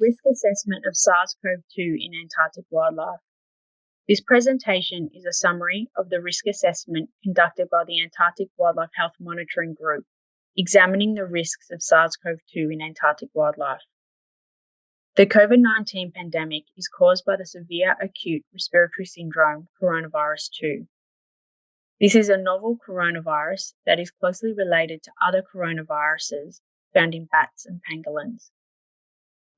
Risk Assessment of SARS-CoV-2 in Antarctic Wildlife. This presentation is a summary of the risk assessment conducted by the Antarctic Wildlife Health Monitoring Group, examining the risks of SARS-CoV-2 in Antarctic wildlife. The COVID-19 pandemic is caused by the severe acute respiratory syndrome coronavirus 2. This is a novel coronavirus that is closely related to other coronaviruses found in bats and pangolins.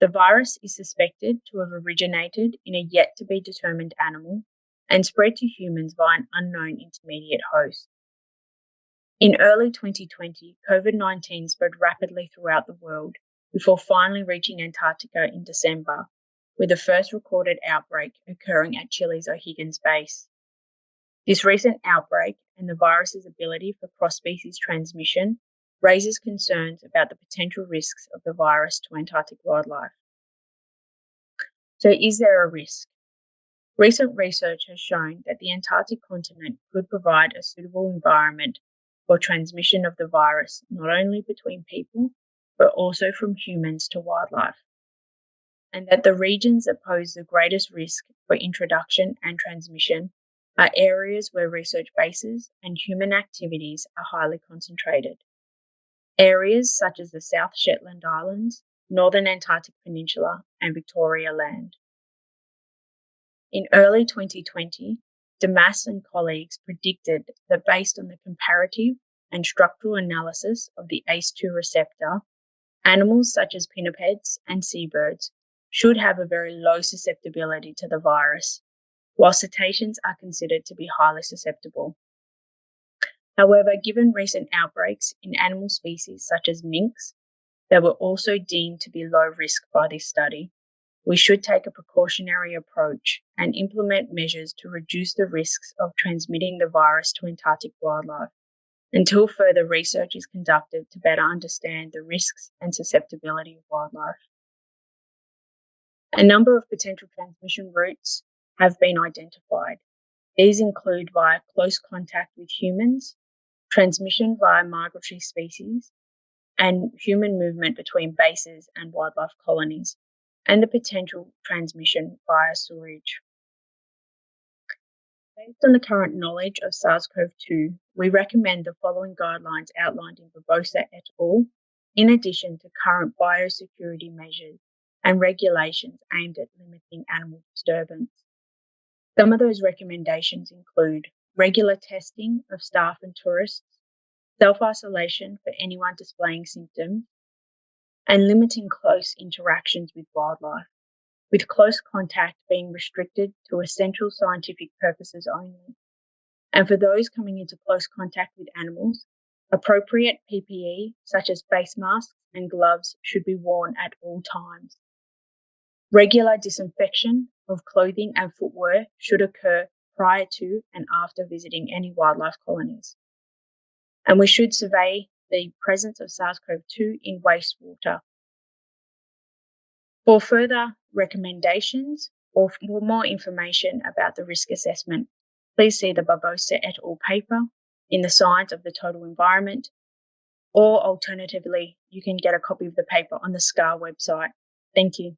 The virus is suspected to have originated in a yet-to-be-determined animal and spread to humans via an unknown intermediate host. In early 2020, COVID-19 spread rapidly throughout the world before finally reaching Antarctica in December, with the first recorded outbreak occurring at Chile's O'Higgins base. This recent outbreak and the virus's ability for cross-species transmission raises concerns about the potential risks of the virus to Antarctic wildlife. So, is there a risk? Recent research has shown that the Antarctic continent could provide a suitable environment for transmission of the virus, not only between people, but also from humans to wildlife, and that the regions that pose the greatest risk for introduction and transmission are areas where research bases and human activities are highly concentrated. Areas such as the South Shetland Islands, Northern Antarctic Peninsula, and Victoria Land. In early 2020, Damas and colleagues predicted that based on the comparative and structural analysis of the ACE2 receptor, animals such as pinnipeds and seabirds should have a very low susceptibility to the virus, while cetaceans are considered to be highly susceptible. However, given recent outbreaks in animal species such as minks that were also deemed to be low risk by this study, we should take a precautionary approach and implement measures to reduce the risks of transmitting the virus to Antarctic wildlife until further research is conducted to better understand the risks and susceptibility of wildlife. A number of potential transmission routes have been identified. These include via close contact with humans, transmission via migratory species, and human movement between bases and wildlife colonies, and the potential transmission via sewage. Based on the current knowledge of SARS-CoV-2, we recommend the following guidelines outlined in Barbosa et al., in addition to current biosecurity measures and regulations aimed at limiting animal disturbance. Some of those recommendations include regular testing of staff and tourists, self-isolation for anyone displaying symptoms, and limiting close interactions with wildlife, with close contact being restricted to essential scientific purposes only. And for those coming into close contact with animals, appropriate PPE such as face masks and gloves should be worn at all times. Regular disinfection of clothing and footwear should occur prior to and after visiting any wildlife colonies. And we should survey the presence of SARS-CoV-2 in wastewater. For further recommendations or for more information about the risk assessment, please see the Barbosa et al. Paper in the Science of the Total Environment, or alternatively, you can get a copy of the paper on the SCAR website. Thank you.